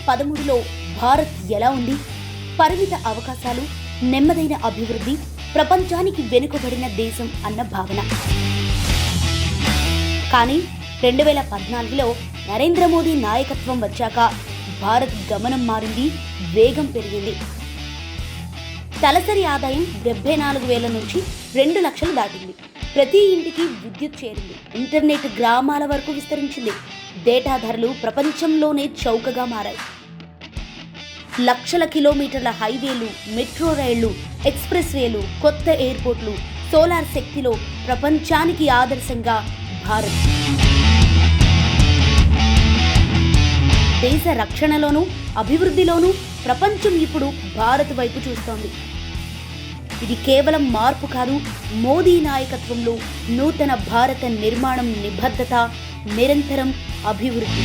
2013లో భారత్ ఎలా ఉంది? పరిమిత అవకాశాలు, నెమ్మదైన అభివృద్ధి, ప్రపంచానికి వెనుకబడిన దేశం అన్న భావన. కానీ 2014లో నరేంద్ర మోదీ నాయకత్వం వచ్చాక భారత్ గమనం మారింది, వేగం పెరిగింది. తలసరి ఆదాయం 74,000 నుంచి 2 లక్షలు దాటింది. ప్రతి ఇంటికి విద్యుత్ చేరింది. ఇంటర్నెట్ గ్రామాల వరకు విస్తరించింది. డేటా ధరలు ప్రపంచంలోనే చౌకగా మారాయి. లక్షల కిలోమీటర్ల హైవేలు, మెట్రో రైళ్లు, ఎక్స్ప్రెస్ వేలు, కొత్త ఎయిర్పోర్ట్లు, సోలార్ శక్తిలో ప్రపంచానికి ఆదర్శంగా భారత్. దేశ రక్షణలోనూ అభివృద్ధిలోనూ ప్రపంచం ఇప్పుడు భారత్ వైపు చూస్తోంది. ఇది కేవలం మార్పు కాదు, మోదీ నాయకత్వంలో నూతన భారత నిర్మాణం నిబద్ధత, నిరంతరం అభివృద్ధి.